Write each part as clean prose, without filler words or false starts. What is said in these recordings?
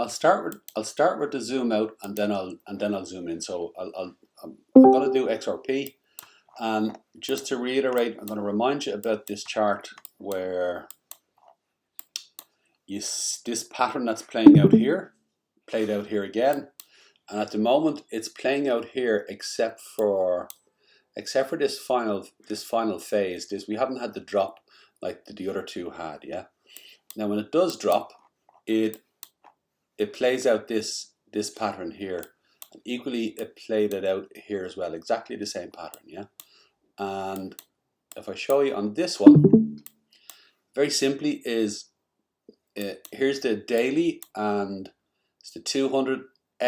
I'll start with the zoom out, and then I'll zoom in. So I'm going to do XRP, and just to reiterate, I'm going to remind you about this chart where this pattern that's playing out here played out here again, and at the moment it's playing out here except for this final phase. We haven't had the drop like the other two had. Yeah. Now when it does drop, it plays out this pattern here. And equally, it played it out here as well. Exactly the same pattern. Yeah. And if I show you on this one, very simply is here's the daily, and it's the 200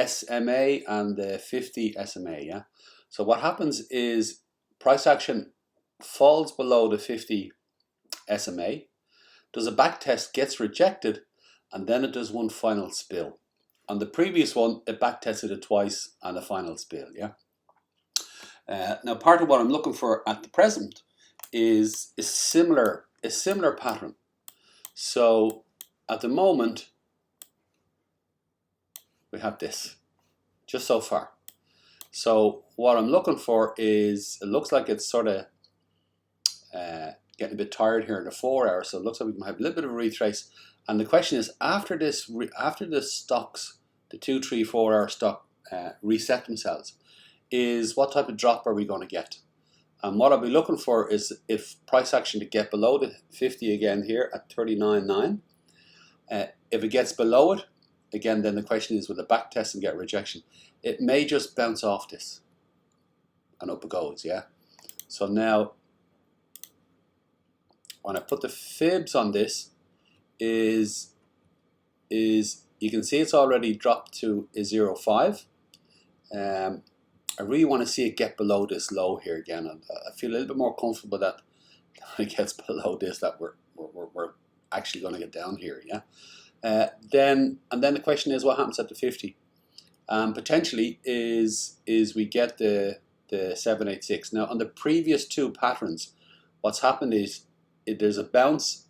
SMA and the 50 SMA. Yeah. So what happens is price action falls below the 50 SMA, does a back test, gets rejected, and then it does one final spill. On the previous one, it back tested it twice and a final spill. Yeah. Now, part of what I'm looking for at the present is a similar pattern. So at the moment, we have this, just so far. So what I'm looking for is, it looks like it's sort of getting a bit tired here in the 4 hours. So it looks like we can have a little bit of a retrace. And the question is, after the stocks, the 2, 3, 4 hour stock reset themselves, is what type of drop are we going to get? And what I'll be looking for is if price action to get below the 50 again here at 39.9. If it gets below it, again, then the question is, will the back test and get rejection? It may just bounce off this and up it goes. Yeah. So now when I put the fibs on this, is you can see it's already dropped to a 0.5. I really want to see it get below this low here again. I feel a little bit more comfortable that when it gets below this, that we're actually going to get down here. Yeah. Then the question is, what happens at the 50? Potentially is we get the 786. Now on the previous two patterns, what's happened is there's a bounce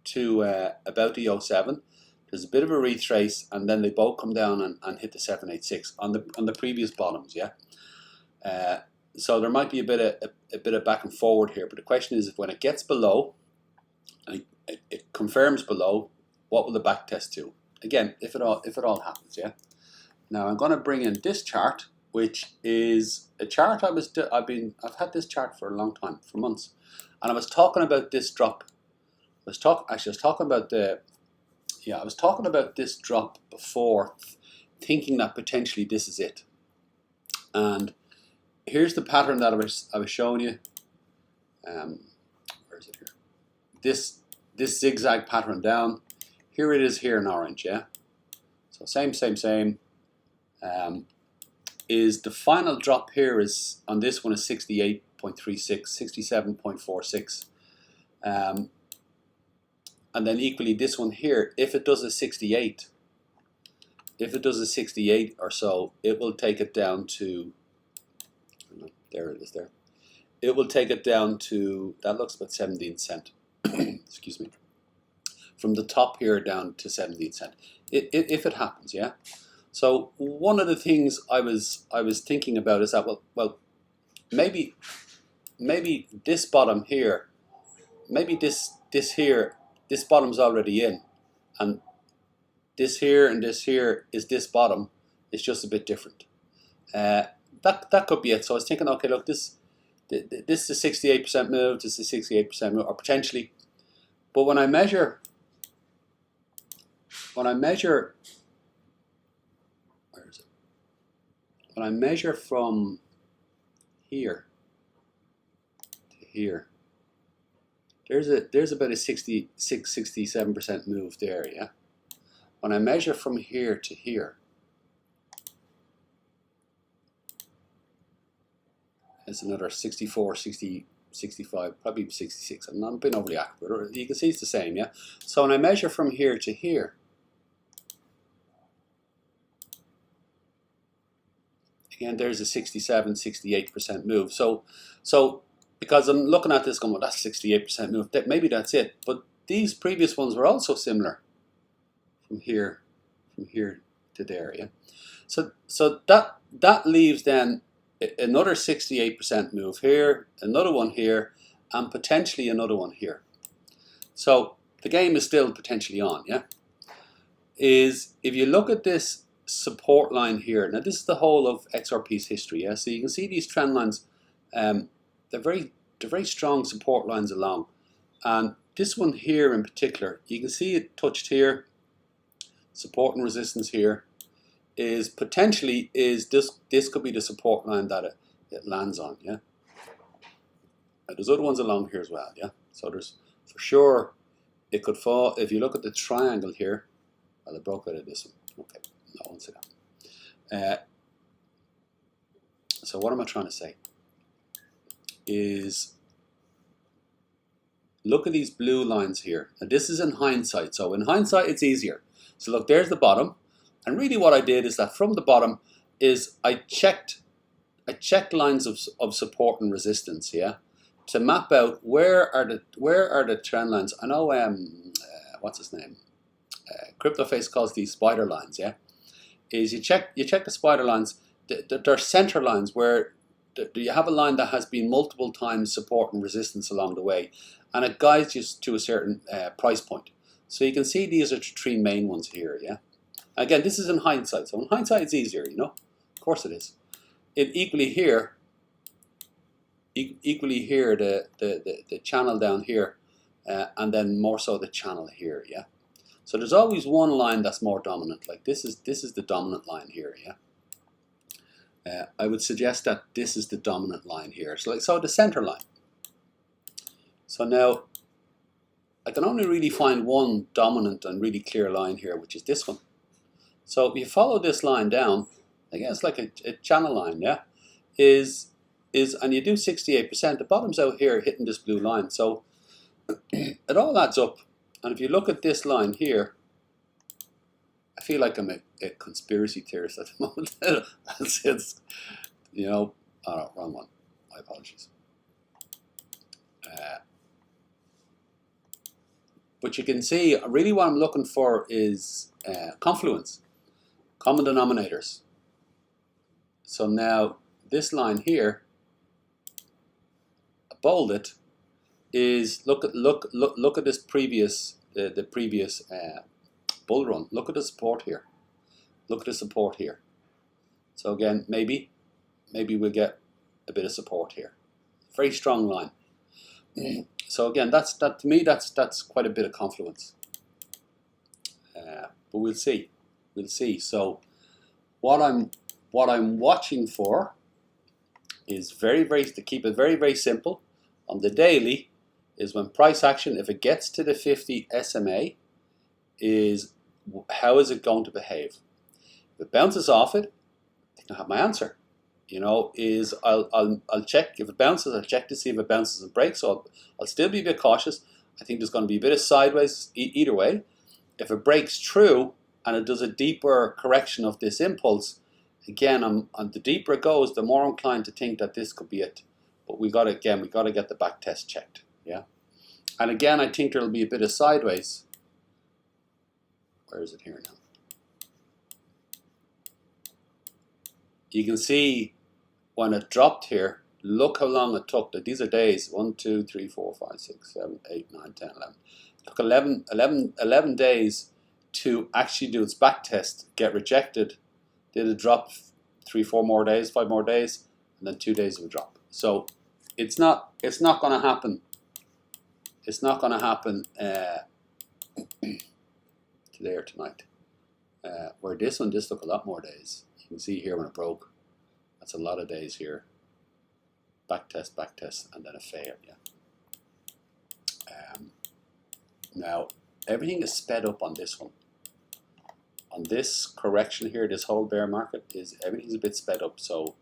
to about the 07. There's a bit of a retrace, and then they both come down and hit the 786 on the previous bottoms. Yeah. So there might be a bit of back and forward here, but the question is, if when it gets below, and it confirms below, what will the back test do? Again, if it all happens. Yeah. Now I'm going to bring in this chart, which is a chart I've had this chart for a long time, for months, and I was talking about this drop. I was talking about this drop before, thinking that potentially this is it. And here's the pattern that I was showing you. Where is it here? This zigzag pattern down. Here it is here in orange. Yeah. So same. Is the final drop here is on this one is 68.36, 67.46. And then equally this one here, if it does a 68 or so, it will take it down to, there it is there. It will take it down to, that looks about 17 cent. Excuse me. From the top here down to 17 cent. If it happens, yeah. So one of the things I was thinking about is that, well, maybe this bottom here, maybe this here, this bottom's already in, and this here and this here is this bottom. It's just a bit different. That could be it. So I was thinking, okay, look, this is a 68% move, this is a 68% move, or potentially. But when I measure, where is it? When I measure from here to here, there's about a 67% move there, yeah. When I measure from here to here, it's another 64, 60, 65, probably 66. I'm not being overly accurate. You can see it's the same, yeah. So when I measure from here to here, again, there's a 67, 68% move. So because I'm looking at this going, well, that's 68% move. Maybe that's it. But these previous ones were also similar. From here to there. Yeah. So that leaves then another 68% move here, another one here, and potentially another one here. So the game is still potentially on. Yeah. Is if you look at this support line here. Now this is the whole of XRP's history. Yeah. So you can see these trend lines. They're very strong support lines along, and this one here in particular, you can see it touched here. Support and resistance here is potentially this could be the support line that it lands on. Yeah. Now, there's other ones along here as well. Yeah. So there's for sure it could fall if you look at the triangle here. Well, I broke out of this one. Okay. No, one second. So what am I trying to say? Is look at these blue lines here. Now this is in hindsight. So in hindsight, it's easier. So look, there's the bottom. And really what I did is that from the bottom is I checked lines of support and resistance, yeah, to map out where are the trend lines. I know what's his name? CryptoFace calls these spider lines, yeah. Is you check the spider lines, they're center lines where you have a line that has been multiple times support and resistance along the way, and it guides you to a certain price point. So you can see these are the three main ones here, yeah. Again, this is in hindsight, so in hindsight it's easier, you know. Of course it is. Equally here, the channel down here, and then more so the channel here, yeah. So there's always one line that's more dominant. Like this is the dominant line here, yeah. I would suggest that this is the dominant line here. So the center line. So now I can only really find one dominant and really clear line here, which is this one. So if you follow this line down, again it's like a channel line, yeah. And you do 68%. The bottom's out here hitting this blue line. So it all adds up. And if you look at this line here, I feel like I'm a conspiracy theorist at the moment. it's, you know, oh no, wrong one. My apologies. But you can see, really what I'm looking for is confluence, common denominators. So now this line here, I bold it, is look at this previous the previous bull run. Look at the support here. Look at the support here. So again, maybe we'll get a bit of support here. Very strong line. So again, to me that's quite a bit of confluence. But we'll see. We'll see. So what I'm watching for is to keep it very simple on the daily. Is when price action, if it gets to the 50 SMA, is how is it going to behave? If it bounces off it, I think I have my answer. You know, is I'll check if it bounces. I'll check to see if it bounces and breaks. So I'll still be a bit cautious. I think there's going to be a bit of sideways either way. If it breaks through and it does a deeper correction of this impulse, again, the deeper it goes, the more inclined to think that this could be it. But we got to get the back test checked. Yeah, and again, I think there'll be a bit of sideways. Where is it here now? You can see when it dropped here, look how long it took. These are days, 1, 2, 3, 4, 5, 6, 7, 8, 9, 10, 11. It took 11 days to actually do its back test, get rejected. Did it drop 3, 4 more days, 5 more days, and then 2 days of a drop. So it's not going to happen. It's not going to happen today or tonight. Where this took a lot more days. You can see here when it broke. That's a lot of days here. Back test, and then a fail. Yeah. Now everything is sped up on this one. On this correction here, this whole bear market everything's a bit sped up. So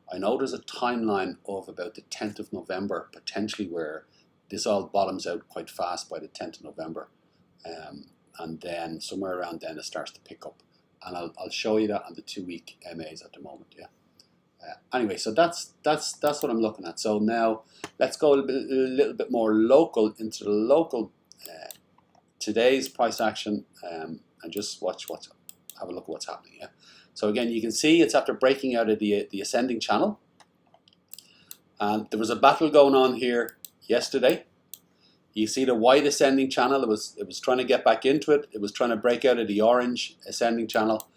I know there's a timeline of about the 10th of November potentially where this all bottoms out quite fast by the 10th of November, and then somewhere around then it starts to pick up. And I'll show you that on the 2-week MAs at the moment. Yeah. Anyway, so that's what I'm looking at. So now let's go a little bit more local into the local today's price action, and just watch what's have a look at what's happening. Yeah. So again, you can see it's after breaking out of the ascending channel, and there was a battle going on here yesterday. You see the white ascending channel. It was trying to get back into it. It was trying to break out of the orange ascending channel,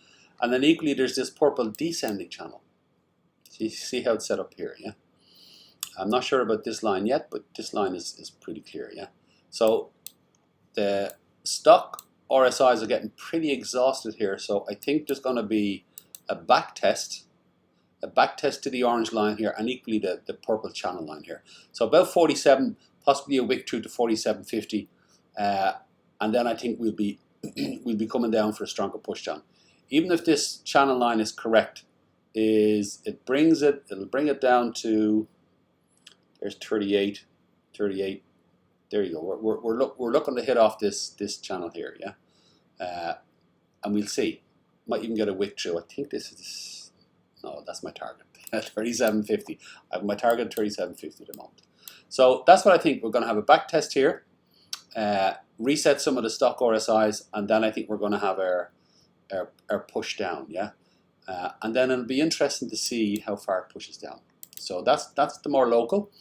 and then equally there's this purple descending channel. So you see how it's set up here. Yeah. I'm not sure about this line yet, but this line is pretty clear. Yeah. So the stock RSIs are getting pretty exhausted here. So I think there's going to be a back test to the orange line here, and equally the purple channel line here. So about 47, possibly a wick through to 47.50, and then I think we'll be coming down for a stronger push down. Even if this channel line is correct, it'll bring it down to, there's 38. There you go. We're looking to hit off this channel here, yeah, and we'll see. Might even get a wick through. I think this is, no, that's my target. 37.50. I have my target 37.50 at the moment. So that's what I think. We're going to have a back test here, reset some of the stock RSIs, and then I think we're going to have our push down, yeah. And then it'll be interesting to see how far it pushes down. So that's the more local.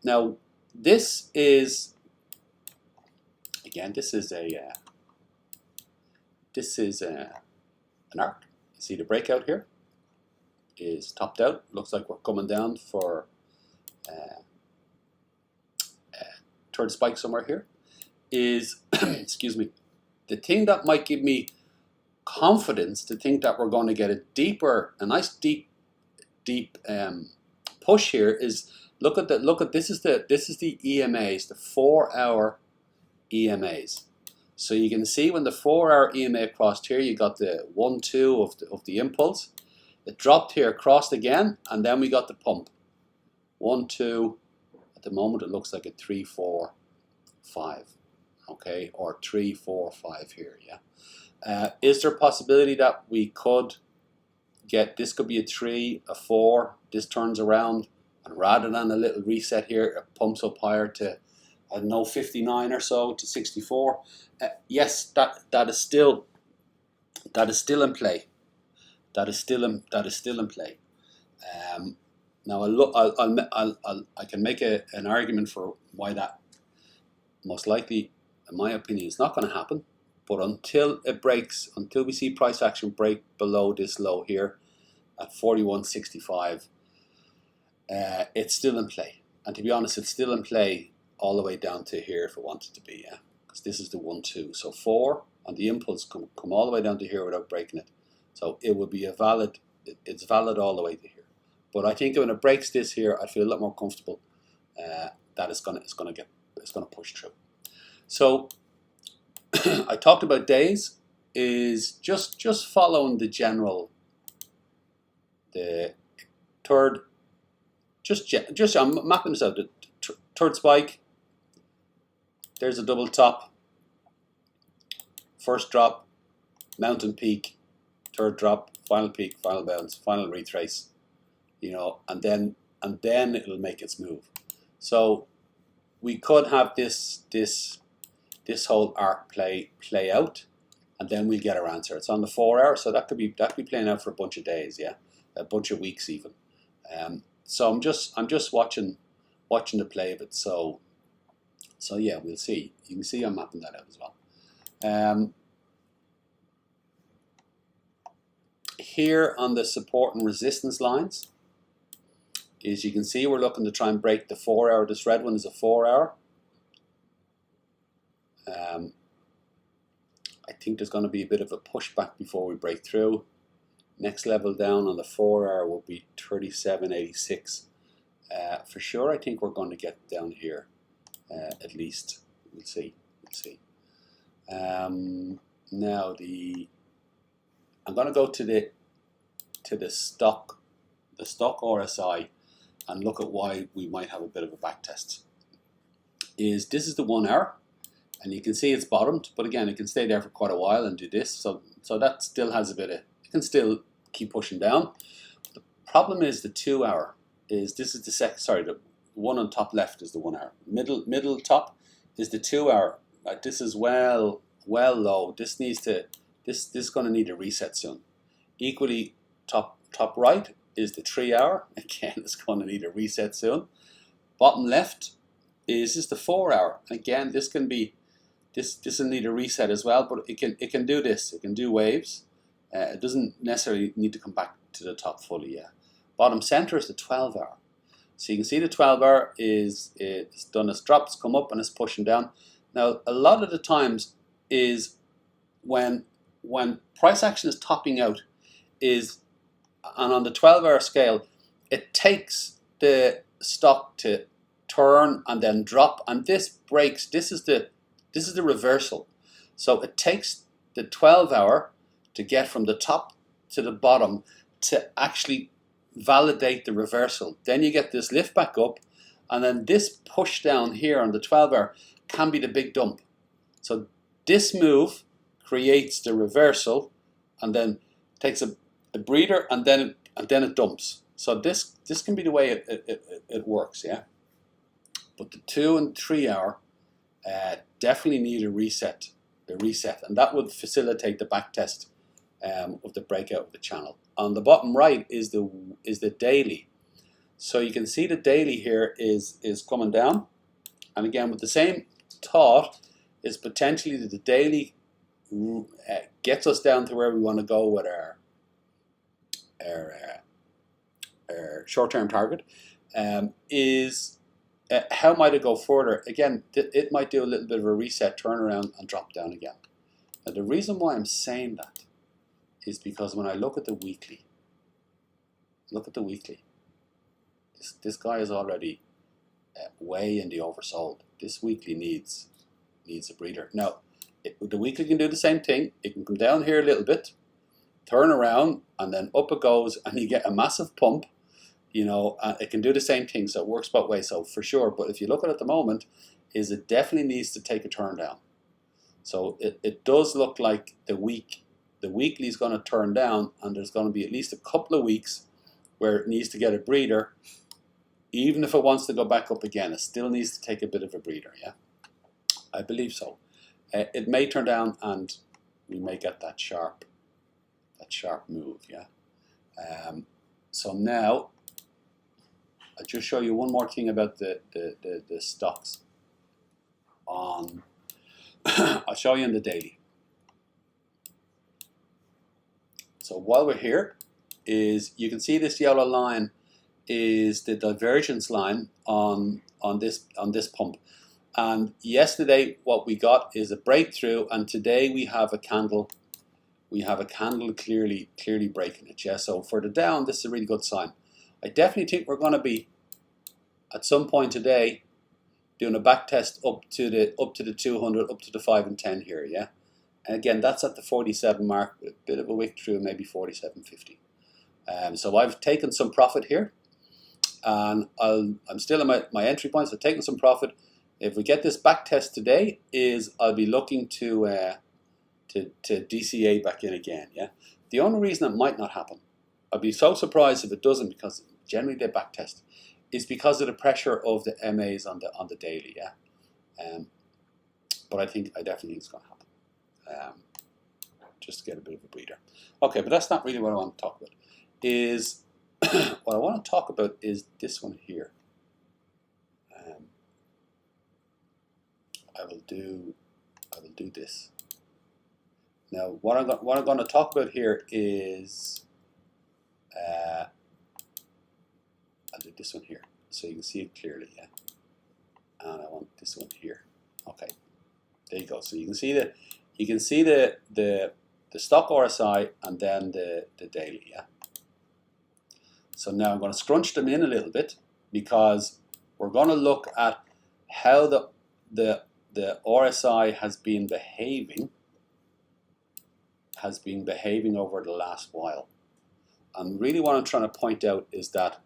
Now this is, again, this is an arc. You see the breakout here is topped out. Looks like we're coming down for third spike somewhere here. Is excuse me, the thing that might give me confidence to think that we're going to get a nice deep push here is look at this is the EMAs, the 4-hour EMAs. So you can see when the 4-hour EMA crossed here, you got the 1-2 of the impulse. It dropped here, crossed again, and then we got the pump. 1-2. At the moment, it looks like a 3-4-5. Okay, or 3-4-5 here. Yeah. Is there a possibility that we could get, this could be a 3, a 4, this turns around, and rather than a little reset here, it pumps up higher to, I don't know, 59 or so to 64. Yes, that is still in play. That is still in play. Now I can make an argument for why that most likely, in my opinion, is not going to happen. But until we see price action break below this low here at 41.65, it's still in play. And to be honest, it's still in play all the way down to here if it wanted to be, yeah. Because this is the 1-2. So 4 on the impulse come all the way down to here without breaking it. So it would be it's valid all the way to here. But I think when it breaks this here, I feel a lot more comfortable that it's gonna push through. So I talked about days is just following the general, the third, just I'm mapping this out. The third spike, there's a double top, first drop, mountain peak, third drop, final peak, final bounce, final retrace, you know, and then it'll make its move. So we could have this whole arc play out, and then we'll get our answer. It's on the 4-hour, so that could be playing out for a bunch of days, yeah, a bunch of weeks even. So I'm just watching the play of it. So yeah, we'll see. You can see I'm mapping that out as well. Here on the support and resistance lines, as you can see, we're looking to try and break the 4-hour. This red one is a 4-hour. I think there's going to be a bit of a pushback before we break through. Next level down on the 4-hour will be 37.86. For sure, I think we're going to get down here at least. We'll see. Now I'm going to go to the stock RSI and look at why we might have a bit of a back test. This is the 1-hour, and you can see it's bottomed, but again, it can stay there for quite a while and do this. So that still has a bit of, it can still keep pushing down. The problem is the 2-hour is, this is the one on top left is the 1-hour. Middle top is the 2-hour. This is well low. This needs to This is going to need a reset soon. Equally, top right is the 3 hour. Again, it's going to need a reset soon. Bottom left is the 4 hour. Again, this can be this will need a reset as well, but it can do this. It can do waves. It doesn't necessarily need to come back to the top fully. Yeah. Bottom center is the 12 hour. So you can see the 12 hour is it's done its drops, come up, and it's pushing down. Now, a lot of the times is when price action is topping out, and on the 12 hour scale, it takes the stock to turn and then drop, and this breaks. This is the reversal. So it takes the 12 hour to get from the top to the bottom to actually validate the reversal. Then you get this lift back up, and then this push down here on the 12 hour can be the big dump. So this move creates the reversal and then takes a breather, and then it dumps. So this can be the way it works, yeah. But the 2 and 3 hour definitely need a reset, and that would facilitate the back test of the breakout of the channel. On the bottom right is the daily. So you can see the daily here is coming down, and again with the same thought is potentially that the daily gets us down to where we want to go with our short-term target. How might it go further? Again, it might do a little bit of a reset, turn around, and drop down again. Now, the reason why I'm saying that is because when I look at the weekly, this guy is already way in the oversold. This weekly needs a breather. Now, the weekly can do the same thing. It can come down here a little bit, turn around, and then up it goes, and you get a massive pump. You know, it can do the same thing, so it works both ways, so for sure. But if you look at it at the moment, it definitely needs to take a turn down. So it does look like the weekly is going to turn down, and there's going to be at least a couple of weeks where it needs to get a breather. Even if it wants to go back up again, it still needs to take a bit of a breather, yeah? I believe so. It may turn down, and we may get that sharp move, yeah? So now, I'll just show you one more thing about the stocks. I'll show you in the daily. So while we're here, you can see this yellow line is the divergence line on this pump. And yesterday what we got is a breakthrough, and today we have a candle. We have a candle clearly breaking it. Yeah. So for the down, this is a really good sign. I definitely think we're going to be at some point today doing a back test up to the 200, up to the 5 and 10 here. Yeah. And again, that's at the 47 mark, with a bit of a wick through, maybe 47.50. So I've taken some profit here, and I'm still at my entry points. I've taken some profit. If we get this back test today, I'll be looking to DCA back in again. Yeah. The only reason it might not happen, I'd be so surprised if it doesn't, because generally they back test, is because of the pressure of the MAs on the daily. Yeah. But I definitely think it's going to happen. Just to get a bit of a breather. Okay, but that's not really what I want to talk about. What I want to talk about is this one here. I will do this. Now, what I'm going to talk about here is I'll do this one here, so you can see it clearly. Yeah, and I want this one here. Okay, there you go. So you can see the stock RSI and then the daily. Yeah. So now I'm going to scrunch them in a little bit, because we're going to look at how the RSI has been behaving over the last while. And really what I'm trying to point out is that,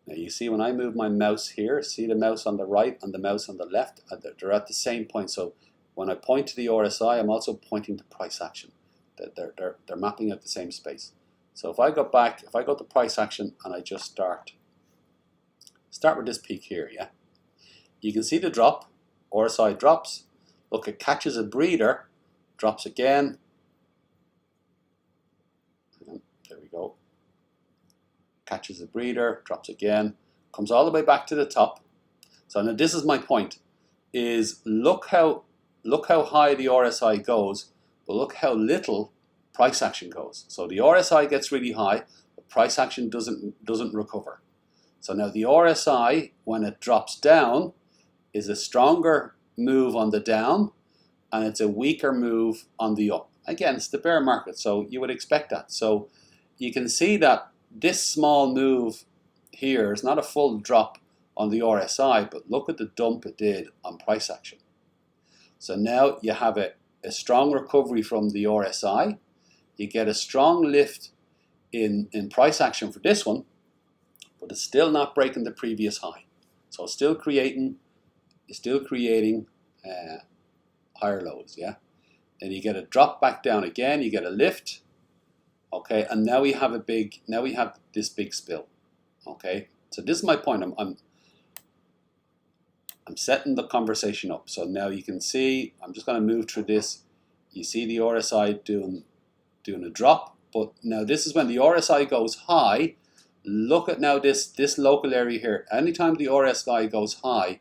now you see when I move my mouse here, see the mouse on the right and the mouse on the left, they're at the same point. So when I point to the RSI, I'm also pointing to price action. They're mapping out the same space. So if I go to price action and I just start with this peak here, yeah, you can see the drop. RSI drops. Look, it catches a breather, drops again. There we go. Catches a breather, drops again, comes all the way back to the top. So now this is my point, is look how high the RSI goes, but look how little price action goes. So the RSI gets really high, but price action doesn't recover. So now the RSI, when it drops down, is a stronger move on the down, and it's a weaker move on the up. Again, it's the bear market, so you would expect that. So you can see that this small move here is not a full drop on the RSI, but look at the dump it did on price action. So now you have a strong recovery from the RSI. You get a strong lift in price action for this one, but it's still not breaking the previous high. So it's still creating higher lows, yeah. Then you get a drop back down again. You get a lift, okay, and now we have this big spill, okay. So this is my point. I'm setting the conversation up. So now you can see, I'm just going to move through this. You see the RSI doing a drop, but now this is when the RSI goes high. Look at now this local area here. Anytime the RSI goes high,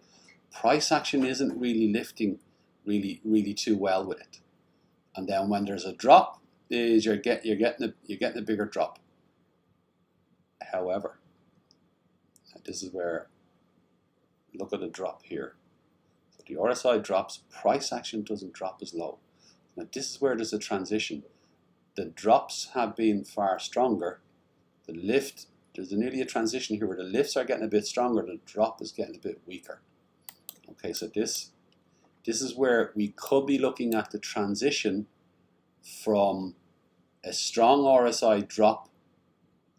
price action isn't really lifting really too well with it. And then when there's a drop, you're getting a bigger drop. However, this is where, look at the drop here. So the RSI drops, price action doesn't drop as low. Now this is where there's a transition. The drops have been far stronger. The lift, there's nearly a transition here where the lifts are getting a bit stronger, the drop is getting a bit weaker. Okay, so this is where we could be looking at the transition from a strong RSI drop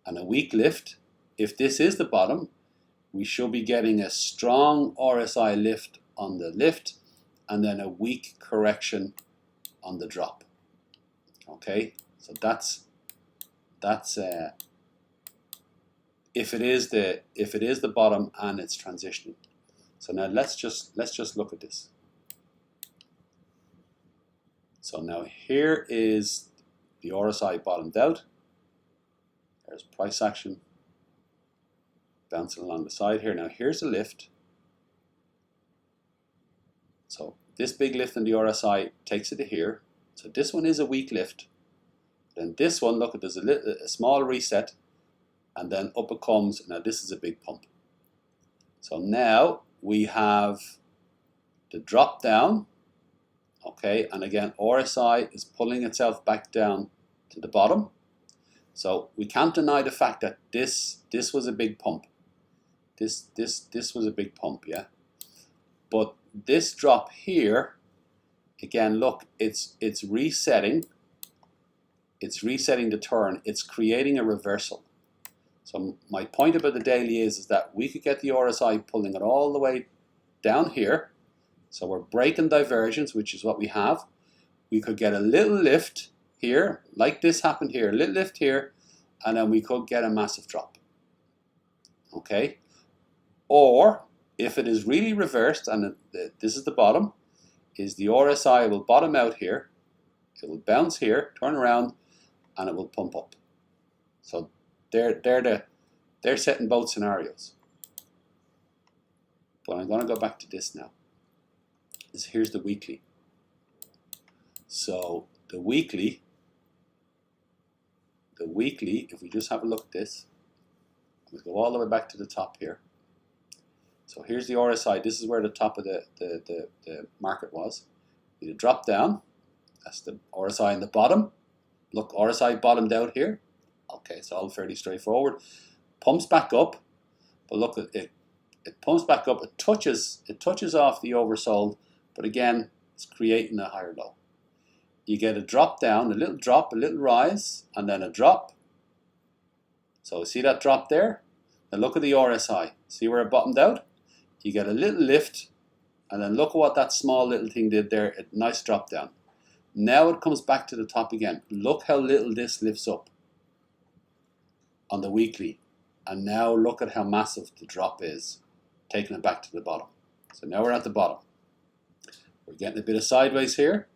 and a weak lift. If this is the bottom, we should be getting a strong RSI lift on the lift and then a weak correction on the drop. Okay, so that's if it is the bottom and it's transitioning. So now let's just look at this. So now here is the RSI bottomed out. There's price action bouncing along the side here. Now here's a lift. So this big lift in the RSI takes it to here. So this one is a weak lift. Then this one, look, there's a small reset, and then up it comes. Now this is a big pump. So now we have the drop down, okay, and again RSI is pulling itself back down to the bottom. So we can't deny the fact that this was a big pump. This was a big pump, yeah. But this drop here, again, look, it's resetting. It's resetting the turn. It's creating a reversal. So my point about the daily is that we could get the RSI pulling it all the way down here. So we're breaking divergence, which is what we have. We could get a little lift here, like this happened here, a little lift here, and then we could get a massive drop. Okay? Or if it is really reversed, and this is the bottom, is the RSI will bottom out here, it will bounce here, turn around, and it will pump up. So they're setting both scenarios. But I'm going to go back to this now. Here's the weekly. So the weekly, if we just have a look at this, we go all the way back to the top here. So here's the RSI. This is where the top of the market was. We drop down. That's the RSI in the bottom. Look, RSI bottomed out here. Okay, it's all fairly straightforward. Pumps back up, but look, it pumps back up. It touches off the oversold, but again, it's creating a higher low. You get a drop down, a little drop, a little rise, and then a drop. So see that drop there? Now look at the RSI. See where it bottomed out? You get a little lift, and then look at what that small little thing did there. A nice drop down. Now it comes back to the top again. Look how little this lifts up on the weekly. And now look at how massive the drop is, taking it back to the bottom. So now we're at the bottom. We're getting a bit of sideways here.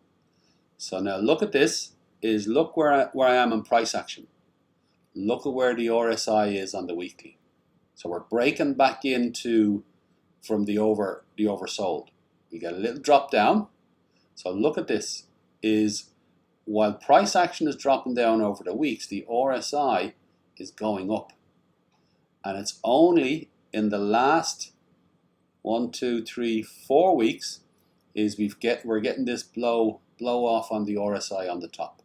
So now look at this, look where I am in price action. Look at where the RSI is on the weekly. So we're breaking back into from the oversold. We get a little drop down. So look at this, while price action is dropping down over the weeks, the RSI is going up. And it's only in the last 1, 2, 3, 4 weeks we're getting this blow off on the RSI on the top.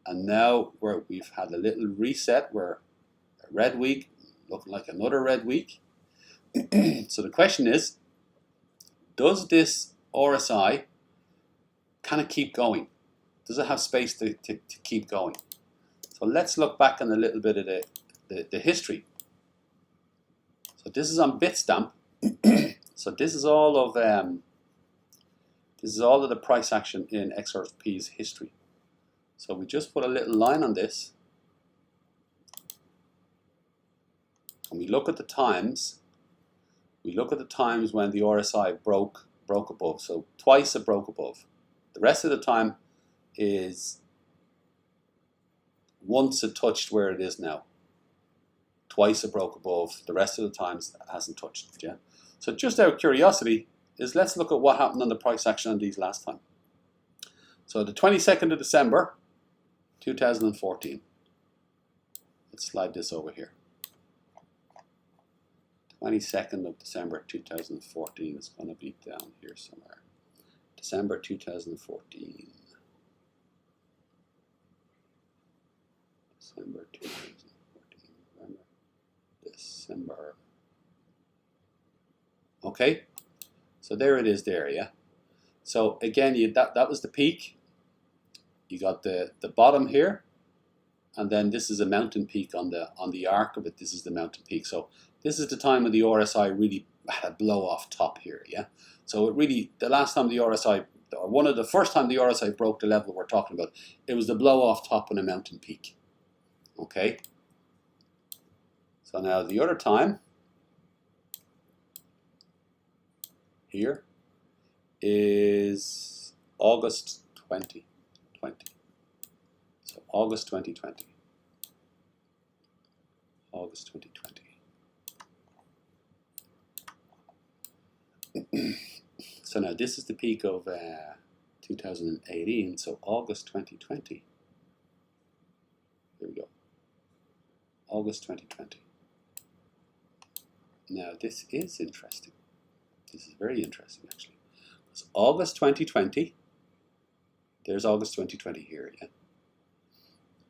And now we've had a little reset. We're a red week, looking like another red week. So the question is, does this RSI kind of keep going? Does it have space to keep going? So let's look back on a little bit of the history. So this is on Bitstamp. So this is all of the price action in XRP's history. So we just put a little line on this, and we look at the times. We look at the times when the RSI broke above. So twice it broke above. The rest of the time is once it touched where it is now. Twice it broke above. The rest of the times it hasn't touched. Yeah. So just out of curiosity, let's look at what happened on the price action on these last time. So the 22nd of December, 2014. Let's slide this over here. 22nd of December 2014 is going to be down here somewhere. December 2014. December 2014. November. December. Okay. So there it is there, yeah. So again, that was the peak. You got the bottom here, and then this is a mountain peak on the arc of it. This is the mountain peak. So this is the time when the RSI really had a blow off top here, yeah. So it really, the last time the RSI, or the first time the RSI broke the level we're talking about, it was the blow off top on a mountain peak. Okay. So now the other time here is August 2020. So August 2020. August 2020. So now this is the peak of 2018. So August 2020. Here we go. August 2020. Now this is interesting. This is very interesting actually. It's August 2020. There's August 2020 here, yeah.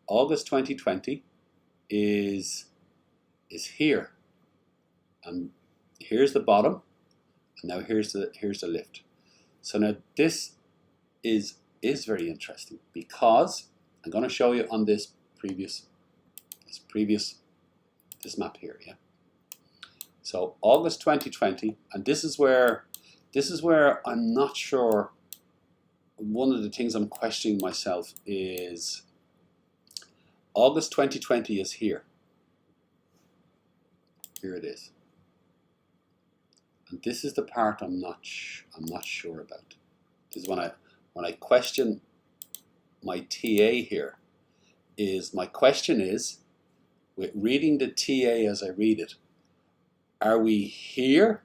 August 2020 is here, and here's the bottom, and now here's the lift. So now this is very interesting, because I'm going to show you on this map here, yeah. So August 2020, and this is where I'm not sure. One of the things I'm questioning myself is August 2020 is here. Here it is. And this is the part I'm not sure about. This is when I question my TA here. My question is, with reading the TA as I read it, are we here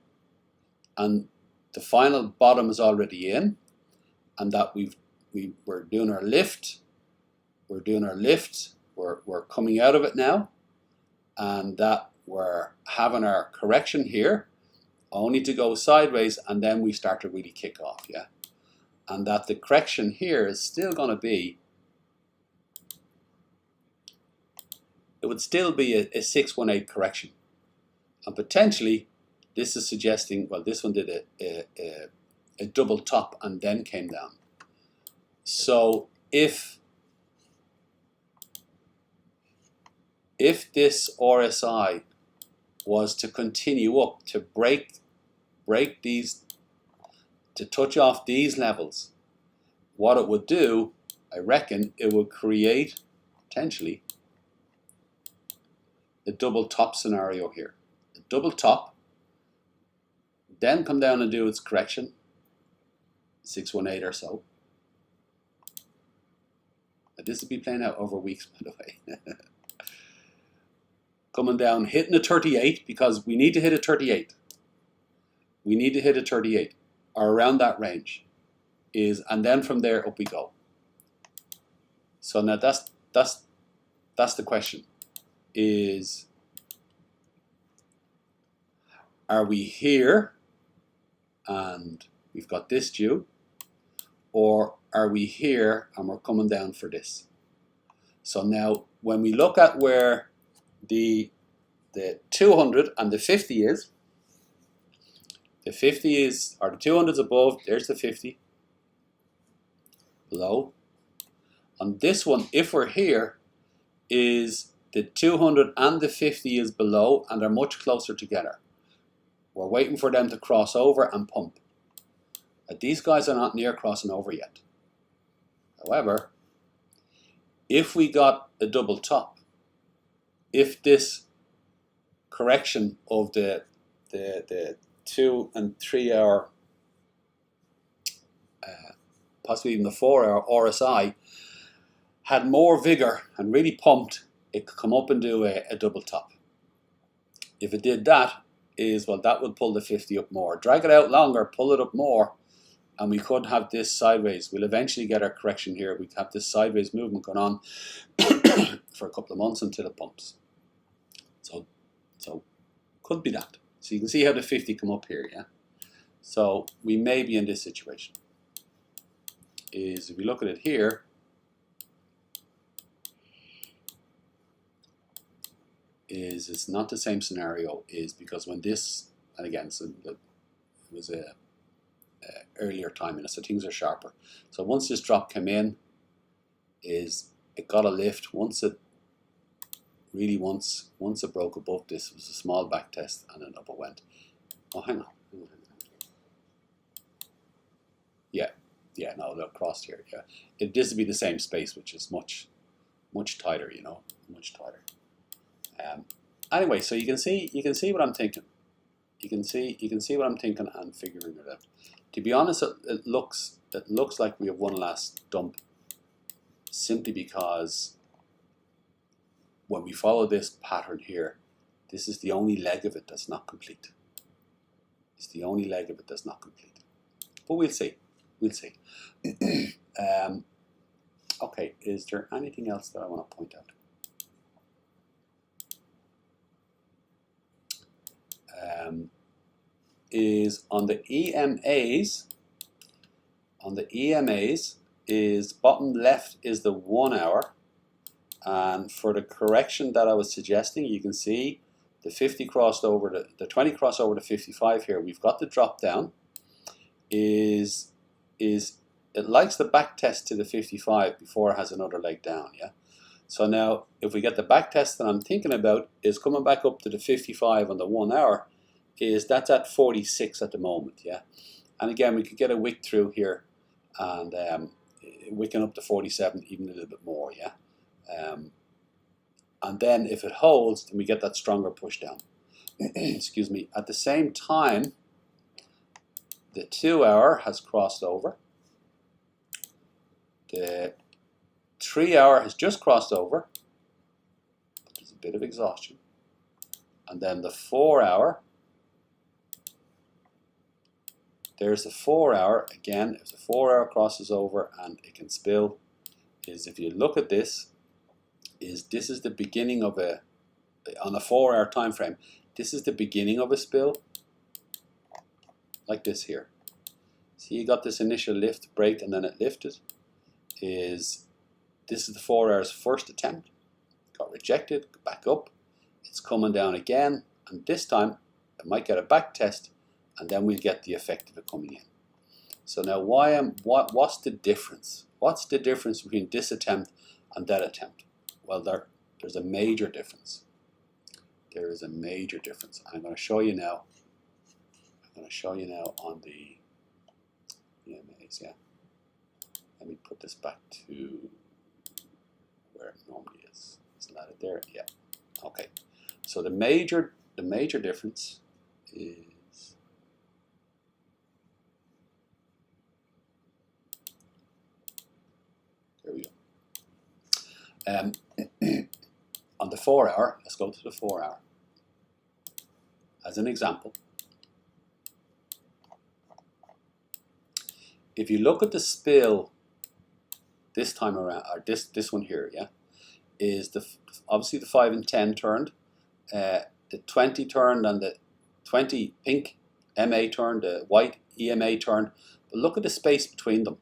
and the final bottom is already in, and that we're doing our lift, we're coming out of it now, and that we're having our correction here, only to go sideways, and then we start to really kick off, yeah? And that the correction here is still going to be, it would still be a 618 correction. And potentially, this is suggesting, well, this one did a double top and then came down. So if this RSI was to continue up, to break these, to touch off these levels, what it would do, I reckon, it would create potentially a double top scenario here. A double top, then come down and do its correction, 618 or so. But this will be playing out over weeks, by the way. Coming down, hitting a 38, because we need to hit a 38. We need to hit a 38 or around that range, and then from there up we go. So now that's the question: is are we here and we've got this due, or are we here and we're coming down for this? So now when we look at where the 200 and the 50 is, the 50 is, or the 200 is above, there's the 50 below. On this one, if we're here, is the 200 and the 50 is below, and they're much closer together. We're waiting for them to cross over and pump. But these guys are not near crossing over yet. However, if we got a double top, if this correction of the 2 and 3 hour, possibly even the 4 hour RSI had more vigor and really pumped, it could come up and do a double top. If it did that, well, that would pull the 50 up more. Drag it out longer, pull it up more, and we could have this sideways. We'll eventually get our correction here. We have this sideways movement going on for a couple of months until it pumps. So could be that. So you can see how the 50 come up here, yeah? So we may be in this situation. If we look at it here, it's not the same scenario, because when this, and again, so it was a earlier time, so things are sharper. So once this drop came in, it got a lift. Once it broke above this, it was a small back test, and then up it went. Oh, hang on. Yeah, no, they're crossed here. Yeah, this would be the same space, which is much tighter, much tighter. Anyway, so you can see what I'm thinking. You can see what I'm thinking and figuring it out. To be honest, it looks like we have one last dump, simply because when we follow this pattern here, this is the only leg of it that's not complete. It's the only leg of it that's not complete. But we'll see. Okay, is there anything else that I want to point out? Is on the EMAs. On the EMAs, is bottom left is the 1 hour, and for the correction that I was suggesting, you can see the 50 crossed over the 20 crossed over to 55 here. We've got the drop down. It likes the back test to the 55 before it has another leg down, yeah? So now, if we get the back test that I'm thinking about, is coming back up to the 55 on the 1 hour, that's at 46 at the moment, yeah? And again, we could get a wick through here, and wicking up to 47, even a little bit more, yeah? And then if it holds, then we get that stronger push down. Excuse me. At the same time, the 2 hour has crossed over. The 3 hour has just crossed over. There's a bit of exhaustion. And then the 4 hour, there's the 4 hour. Again, if the 4 hour crosses over and it can spill, if you look at this, this is the beginning of on a 4 hour time frame, this is the beginning of a spill, like this here. See, you got this initial lift, break, and then it lifted. This is the 4 hours first attempt, got rejected, back up, it's coming down again, and this time it might get a back test, and then we'll get the effect of it coming in. So now what's the difference? What's the difference between this attempt and that attempt? Well, there's a major difference. There is a major difference. I'm going to show you now. I'm going to show you now on the EMAs, yeah. Let me put this back to where it normally is. Isn't that it there? Yeah. Okay. So the major difference is Um, on the 4 hour, let's go to the 4 hour as an example. If you look at the spill this time around, or this one here, yeah, is obviously the 5 and 10 turned, the 20 turned, and the 20 pink MA turned, the white EMA turned. But look at the space between them.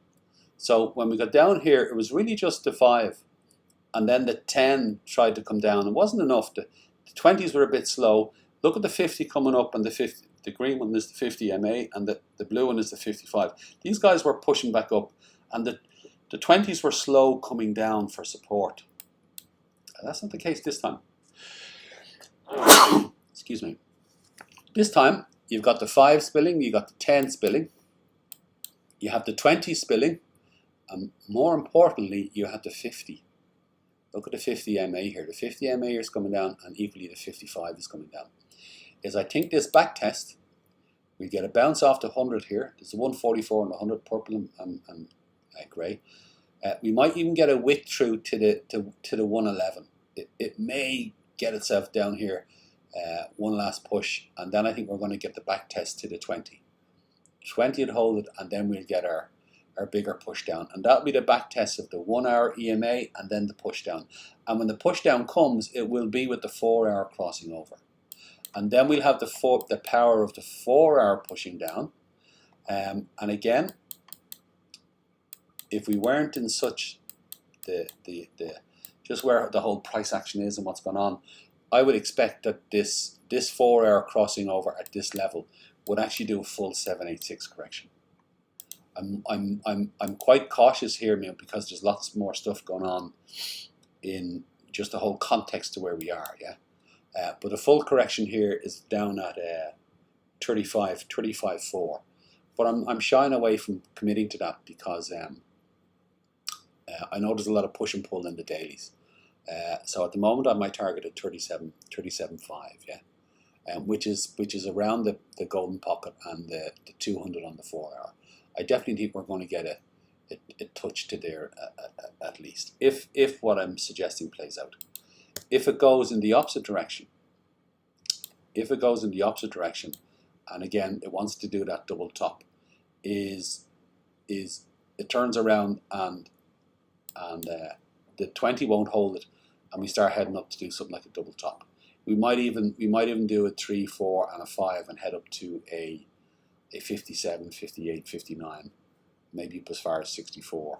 So when we got down here, it was really just the 5, and then the 10 tried to come down. It wasn't enough. The 20s were a bit slow. Look at the 50 coming up, and the 50. The green one is the 50 MA, and the blue one is the 55. These guys were pushing back up, and the 20s were slow coming down for support. And that's not the case this time. Excuse me. This time, you've got the 5 spilling, you've got the 10 spilling, you have the 20 spilling, and more importantly, you have the 50. Look at the 50 MA here. The 50 MA is coming down, and equally the 55 is coming down. Is I think this back test, we get a bounce off the 100 here. There's a 144 and the 100, purple and grey. We might even get a wick through to the 111. It may get itself down here, one last push, and then I think we're going to get the back test to the 20. 20 would hold it, and then we'll get our bigger push down, and that'll be the back test of the 1 hour EMA, and then the push down. And when the push down comes, it will be with the 4 hour crossing over. And then we'll have the power of the 4 hour pushing down. And again, if we weren't in such just where the whole price action is and what's going on, I would expect that this 4 hour crossing over at this level would actually do a full 786 correction. I'm quite cautious here, man, because there's lots more stuff going on in just the whole context to where we are, yeah. But a full correction here is down at 35.4. But I'm shying away from committing to that because I know there's a lot of push and pull in the dailies. So at the moment I might target at 37.5, yeah, which is around the golden pocket and the 200 on the 4 hour. I definitely think we're going to get a touch to there at least, if what I'm suggesting plays out. If it goes in the opposite direction, and again it wants to do that double top, is it turns around and the 20 won't hold it, and we start heading up to do something like a double top. We might even do a 3, 4, and a 5 and head up to a 57, 58, 59, maybe up as far as 64,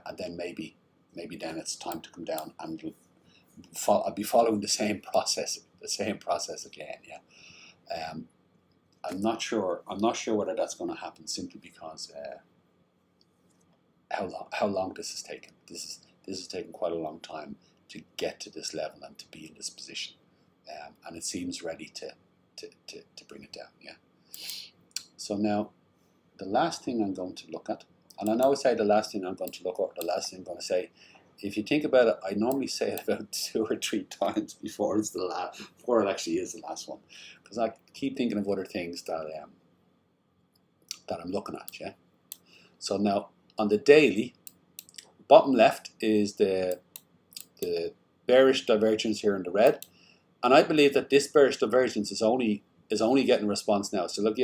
and then maybe then it's time to come down, and I'll be following the same process again. Yeah, I'm not sure whether that's going to happen, simply because how long this has taken. This has taken quite a long time to get to this level and to be in this position, and it seems ready to bring it down. Yeah. So now, the last thing I'm going to look at, and I know I say the last thing I'm going to look at, the last thing I'm going to say, if you think about it, I normally say it about 2 or 3 times before it actually is the last one, because I keep thinking of other things that I'm looking at. Yeah. So now on the daily, bottom left is the bearish divergence here in the red, and I believe that this bearish divergence is only getting response now. So look,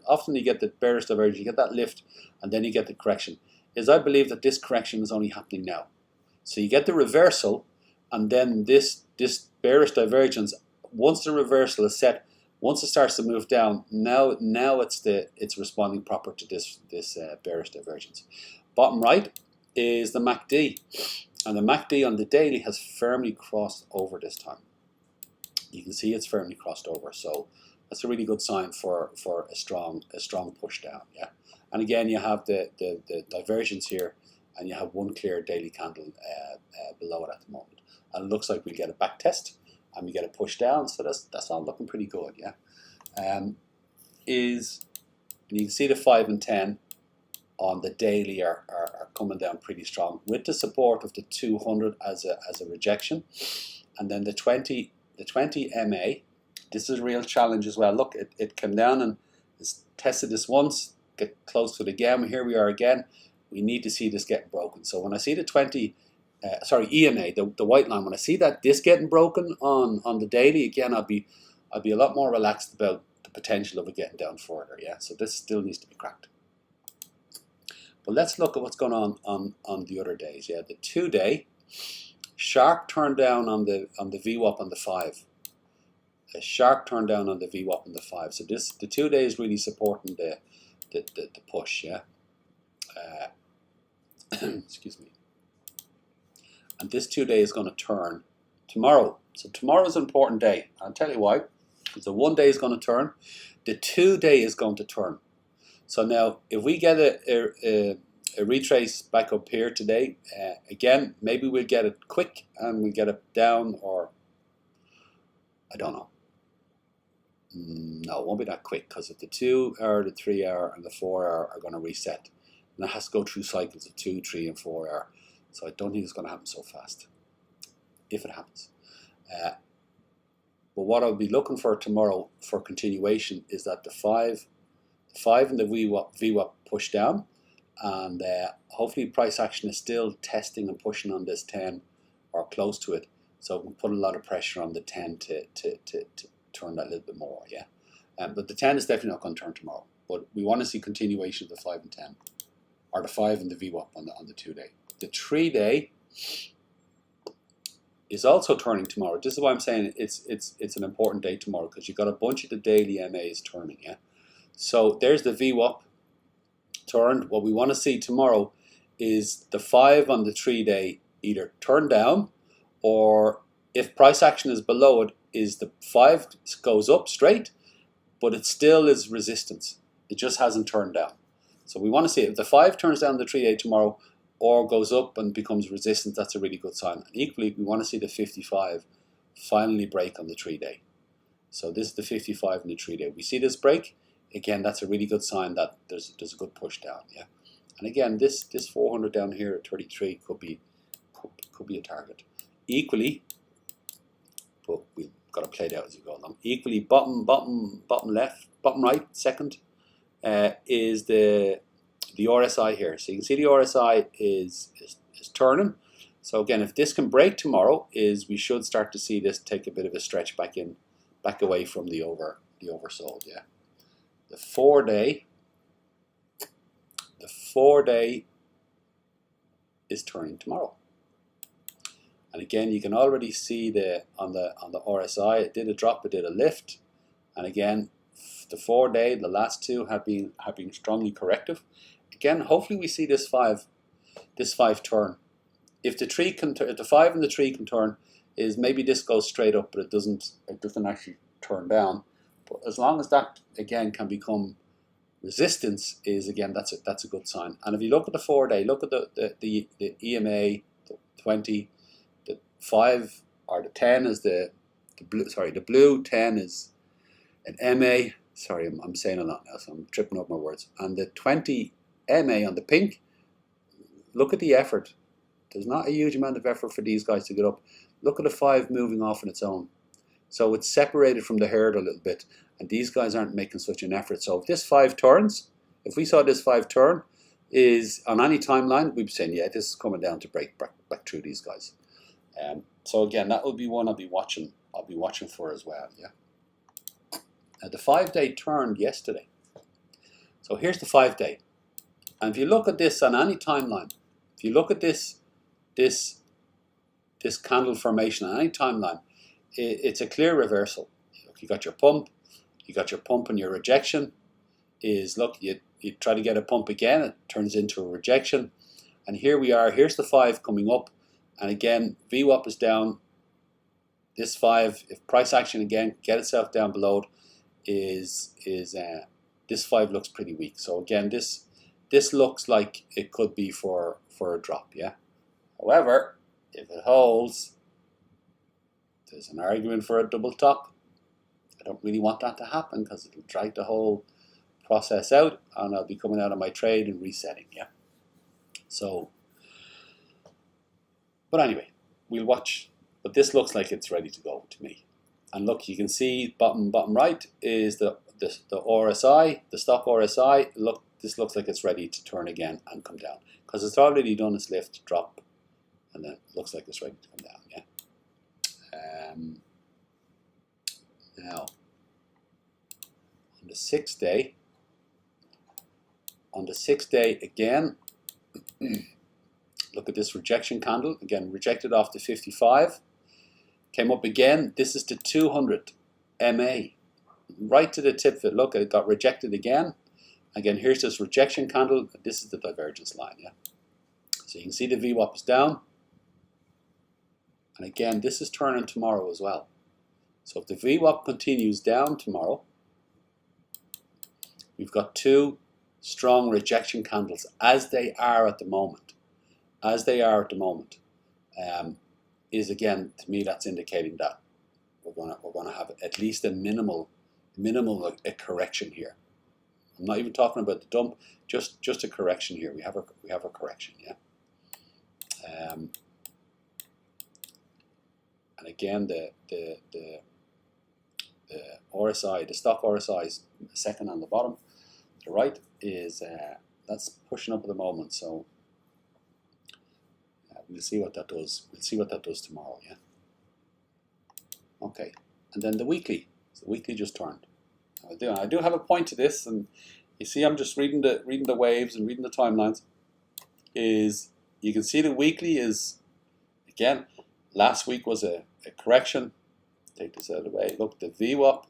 often you get the bearish divergence, you get that lift, and then you get the correction. I believe that this correction is only happening now. So you get the reversal, and then this bearish divergence. Once the reversal is set, once it starts to move down, now it's responding proper to this bearish divergence. Bottom right is the MACD, and the MACD on the daily has firmly crossed over this time. You can see it's firmly crossed over, so that's a really good sign for a strong push down. Yeah, and again you have the divergence here, and you have one clear daily candle below it at the moment, and it looks like we get a back test and we get a push down. So that's all looking pretty good. Yeah, and you can see the 5 and 10 on the daily are coming down pretty strong, with the support of the 200 as a rejection, and then the 20 MA. This is a real challenge as well. Look, it came down and it's tested this once, get close to it again. Here we are again. We need to see this get broken. So when I see the 20 sorry, EMA, the white line. When I see that this getting broken on the daily, again, I'll be a lot more relaxed about the potential of it getting down further. Yeah, so this still needs to be cracked. But let's look at what's going on the other days. Yeah, the 2-day sharp turned down on the VWAP on the 5. A sharp turn down on the VWAP on the 5. So the 2-day is really supporting the push. Yeah. Excuse me. And this 2-day is going to turn tomorrow. So tomorrow is an important day. I'll tell you why. Because the 1-day is going to turn. The 2-day is going to turn. So now, if we get a retrace back up here today, again, maybe we'll get it quick and we'll get it down, or I don't know. No, it won't be that quick, because the 2 hour, the 3 hour, and the 4 hour are going to reset. And it has to go through cycles of 2, 3, and 4 hour. So I don't think it's going to happen so fast, if it happens. But what I'll be looking for tomorrow for continuation is that the 5 and the VWAP push down, and hopefully price action is still testing and pushing on this 10 or close to it. So we'll put a lot of pressure on the 10 to turn that a little bit more. Yeah, but the 10 is definitely not going to turn tomorrow. But we want to see continuation of the 5 and 10, or the 5 and the VWAP on the 2-day. The 3-day is also turning tomorrow. This is why I'm saying it's an important day tomorrow, because you've got a bunch of the daily MAs turning. Yeah. So there's the VWAP turned. What we want to see tomorrow is the 5 on the 3-day either turn down, or if price action is below it, is the 5 goes up straight, but it still is resistance. It just hasn't turned down. So we want to see if the 5 turns down the 3-day tomorrow, or goes up and becomes resistance. That's a really good sign. And equally, we want to see the 55 finally break on the 3-day. So this is the 55 on the 3-day. We see this break. Again, that's a really good sign that there's a good push down. Yeah, and again, this 400 down here at 33 could be a target. Equally, but we've got to play it out as we go along. Equally, bottom left, bottom right, second is the RSI here. So you can see the RSI is turning. So again, if this can break tomorrow, we should start to see this take a bit of a stretch back away from the oversold. Yeah. The 4-day is turning tomorrow. And again, you can already see on the RSI, it did a drop, it did a lift. And again, the 4-day, the last two have been strongly corrective. Again, hopefully we see this 5 turn. If the 5 and the 3 can turn, is maybe this goes straight up, but it doesn't actually turn down. But as long as that again can become resistance, again that's a good sign. And if you look at the 4-day, look at the EMA, the 20, the 5 or the 10 is the blue. Sorry, the blue 10 is an MA. Sorry, I'm saying a lot now, so I'm tripping up my words. And the 20 MA on the pink. Look at the effort. There's not a huge amount of effort for these guys to get up. Look at the 5 moving off on its own. So it's separated from the herd a little bit, and these guys aren't making such an effort. So if this 5 turns, if we saw this 5 turn, is on any timeline, we'd be saying, yeah, this is coming down to break back through these guys. So again, that will be one I'll be watching for as well. Yeah. Now the 5-day turned yesterday. So here's the 5-day, and if you look at this on any timeline, if you look at this candle formation on any timeline, it's a clear reversal. You got your pump, and your rejection is, look, you try to get a pump again, it turns into a rejection, and here we are. Here's the 5 coming up, and again VWAP is down. This 5, if price action again get itself down below it, this 5 looks pretty weak. So again, this looks like it could be for a drop. Yeah. However, if it holds, there's an argument for a double top. I don't really want that to happen, because it'll drag the whole process out, and I'll be coming out of my trade and resetting. Yeah. So, but anyway, we'll watch. But this looks like it's ready to go to me. And look, you can see bottom right is the RSI, the stock RSI. Look, this looks like it's ready to turn again and come down, because it's already done its lift, drop, and then it looks like it's ready to come down. Yeah. Now on the 6th day. On the 6th day again, look at this rejection candle. Again, rejected off the 55. Came up again. This is the 200 MA. Right to the tip of it. Look, it got rejected again. Again, here's this rejection candle. This is the divergence line. Yeah. So you can see the VWAP is down. And again, this is turning tomorrow as well. So if the VWAP continues down tomorrow, we've got two strong rejection candles as they are at the moment. As they are at the moment, is again, to me, that's indicating that we're gonna have at least a minimal a correction here. I'm not even talking about the dump, just a correction here. We have a correction, yeah. And again, the RSI, the stock RSI is second on the bottom. To the right is that's pushing up at the moment, so we'll see what that does. We'll see what that does tomorrow, yeah. Okay, and then the weekly. So the weekly just turned. I do have a point to this, and you see, I'm just reading the waves and reading the timelines. Is you can see the weekly is again. Last week was a correction. Take this out of the way. Look, the VWAP.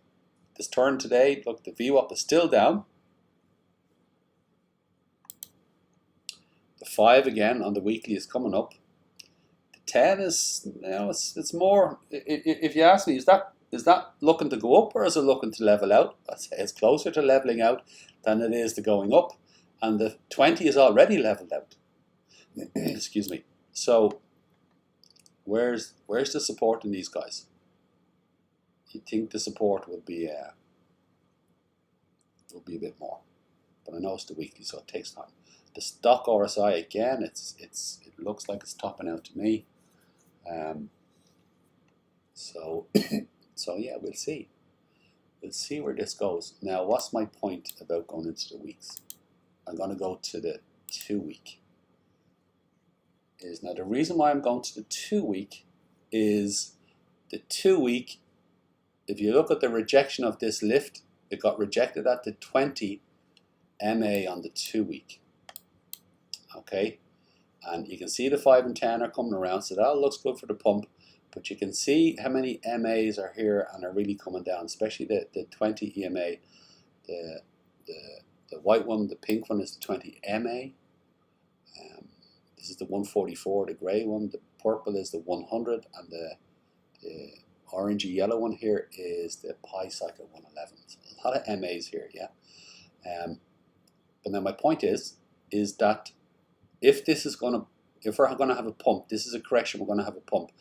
This turn today. Look, the VWAP is still down. The 5 again on the weekly is coming up. The 10 is, you know, it's more. If you ask me, is that looking to go up or is it looking to level out? I'd say it's closer to leveling out than it is to going up, and the 20 is already leveled out. Excuse me. So where's the support in these guys? You'd think the support would be a bit more, but I know it's the weekly, so it takes time. The stock RSI again, it looks like it's topping out to me. So yeah, we'll see. We'll see where this goes. Now, what's my point about going into the weeks? I'm going to go to the 2 week. Now the reason why I'm going to the 2 week is the 2 week. If you look at the rejection of this lift, it got rejected at the 20 MA on the 2 week. Okay, and you can see the 5 and 10 are coming around, so that all looks good for the pump. But you can see how many MAs are here and are really coming down, especially the 20 EMA. The white one, the pink one is the 20 MA. This is the 144, the grey one. The purple is the 100, and the orangey yellow one here is the pi cycle 111. So a lot of MAs here, yeah. But then my point is that if we're going to have a pump, this is a correction, we're going to have a pump,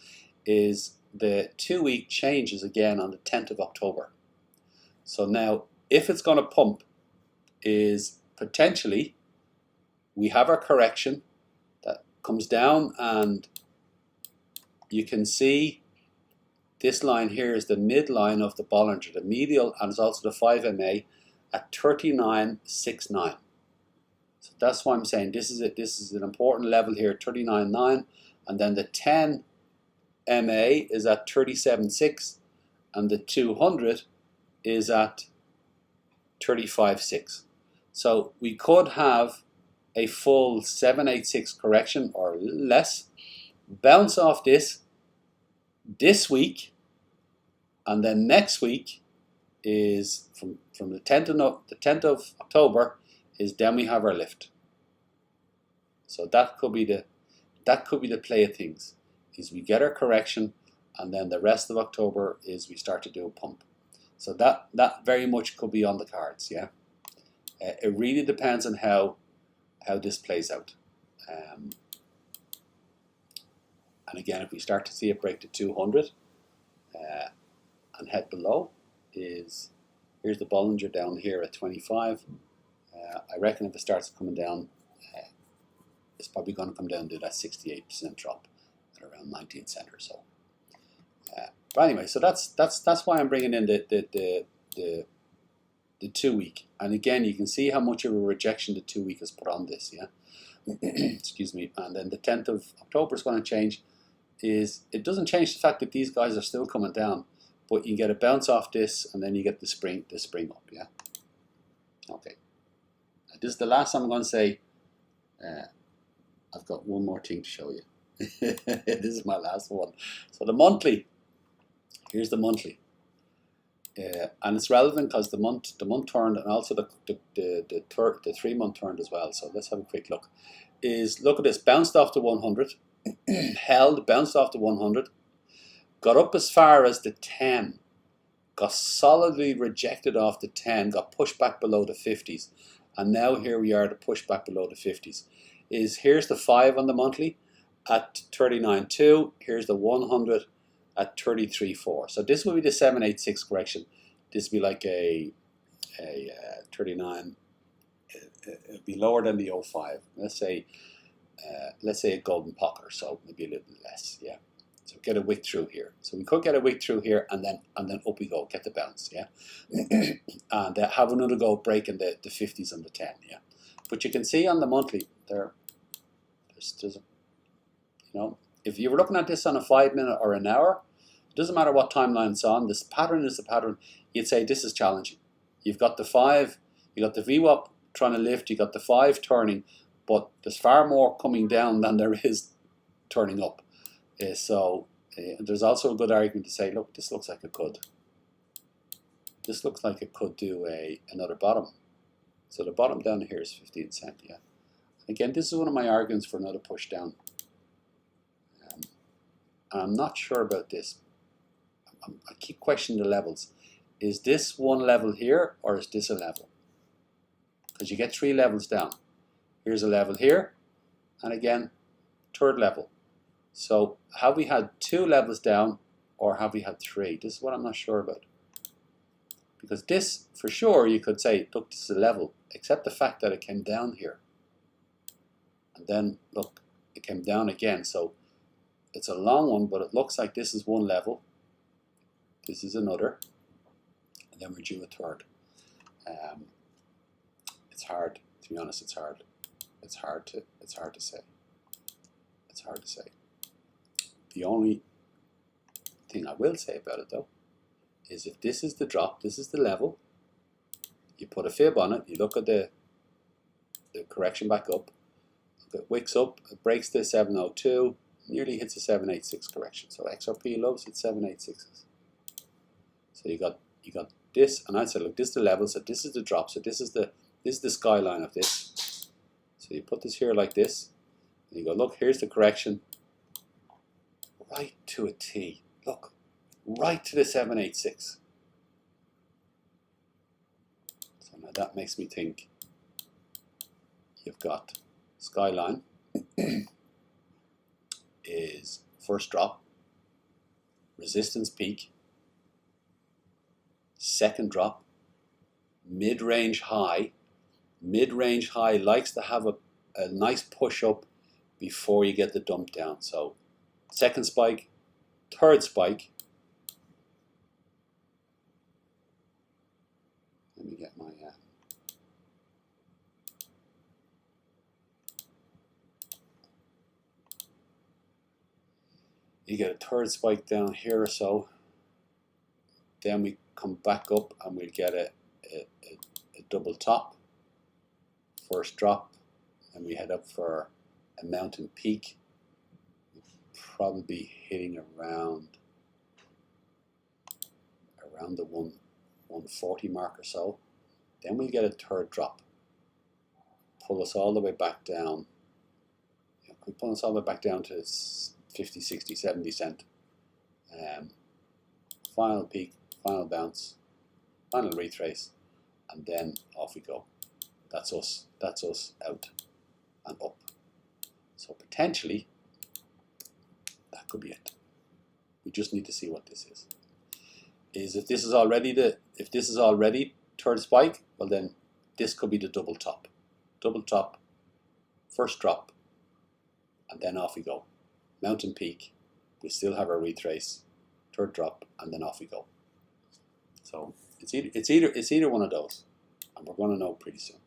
is the 2 week changes again on the 10th of October. So now, if it's going to pump, is potentially we have our correction that comes down, and you can see this line here is the midline of the Bollinger, the medial, and it's also the 5 MA at 39.69. So that's why I'm saying this is it. This is an important level here, 39.9, and then the 10 MA is at 37.6, and the 200 is at 35.6. So we could have a full 786 correction or less, bounce off this week, and then next week is from the 10th of October is then we have our lift. So that could be the play of things, is we get our correction, and then the rest of October is we start to do a pump. So that very much could be on the cards, yeah. It really depends on how this plays out. And again, if we start to see it break to 200 and head below, here's the Bollinger down here at 25. I reckon if it starts coming down, it's probably going to come down to that 68% drop at around 19 cents or so. But anyway, so that's why I'm bringing in the 2 week. And again, you can see how much of a rejection the 2 week has put on this. Yeah, excuse me, and then the 10th of October is going to change. It doesn't change the fact that these guys are still coming down, but you get a bounce off this, and then you get the spring up. Yeah. Okay. This is the last time I'm going to say. I've got one more thing to show you. This is my last one. So the monthly. Here's the monthly. And it's relevant because the month turned, and also the 3 month turned as well. So let's have a quick look. Look at this, bounced off the 100, held, bounced off the 100, got up as far as the 10, got solidly rejected off the 10, got pushed back below the 50s, and now here we are to push back below the 50s. Here's the 5 on the monthly at 39.2, here's the 100 at 33.4. So this will be the 786 correction. This will be like a 39. It'll be lower than the 05. Let's say a golden pocket or so, maybe a little bit less. Yeah. So get a wick through here. So we could get a wick through here, and then up we go, get the bounce. Yeah. And have another go breaking the 50s and the 10. Yeah. But you can see on the monthly there's if you were looking at this on a 5 minute or an hour, it doesn't matter what timeline it's on, this pattern is the pattern, you'd say this is challenging. You've got the 5, you got the VWAP trying to lift, you got the 5 turning, but there's far more coming down than there is turning up. So there's also a good argument to say, look, this looks like it could. This looks like it could do another bottom. So the bottom down here is 15 cent, yeah. Again, this is one of my arguments for another push down. I'm not sure about this. I keep questioning the levels. Is this one level here, or is this a level? Because you get 3 levels down. Here's a level here, and again, 3rd level. So have we had 2 levels down, or have we had 3? This is what I'm not sure about. Because this, for sure, you could say, look, this is a level, except the fact that it came down here. And then, look, it came down again. So it's a long one, but it looks like this is one level. This is another. And then we're due a 3rd. It's hard, to be honest, it's hard. It's hard to say. It's hard to say. The only thing I will say about it, though, is if this is the drop, this is the level, you put a fib on it, you look at the correction back up, it wicks up, it breaks the 702, nearly hits a 786 correction. So XRP loves its 786s. So you got this, and I'd say, look, this is the level, so this is the drop, so this is the skyline of this. So you put this here like this, and you go, look, here's the correction, right to a T. Look, right to the 786. So now that makes me think you've got skyline is first drop, resistance peak, second drop, mid-range high. Mid-range high likes to have a nice push up before you get the dump down. So second spike, third spike. Let me get my you get a third spike down here or so. Then we come back up and we'll get a double top. First drop, and we head up for a mountain peak. We'll probably be hitting around the 140 mark or so. Then we'll get a third drop. Pull us all the way back down. We pull us all the way back down to 50, 60, 70 cent. Final peak, final bounce, final retrace, and then off we go. That's us out and up. So potentially that could be it. We just need to see what this is. If this is already third spike, well then this could be the double top. Double top, first drop, and then off we go. Mountain peak, we still have our retrace, third drop, and then off we go. So it's either one of those, and we're going to know pretty soon.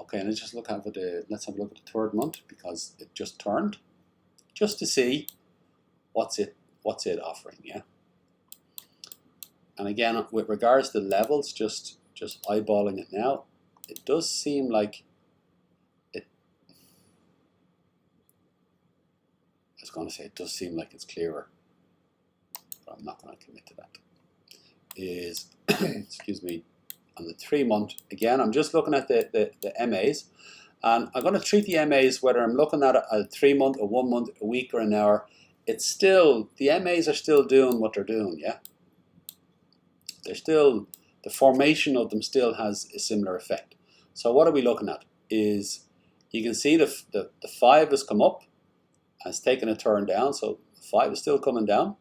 Okay, and let's just look at let's have a look at the third month because it just turned, just to see what's it offering, yeah. And again, with regards to levels, just eyeballing it now, it does seem like it. I was going to say it does seem like it's clearer, but I'm not going to commit to that. Is excuse me, on the 3 month, again, I'm just looking at the MAs, and I'm going to treat the MAs whether I'm looking at a 3 month, a 1 month, a week, or an hour. It's still, the MAs are still doing what they're doing, yeah. They're still, the formation of them still has a similar effect. So what are we looking at? Is you can see the 5 has come up, has taken a turn down, so 5 is still coming down.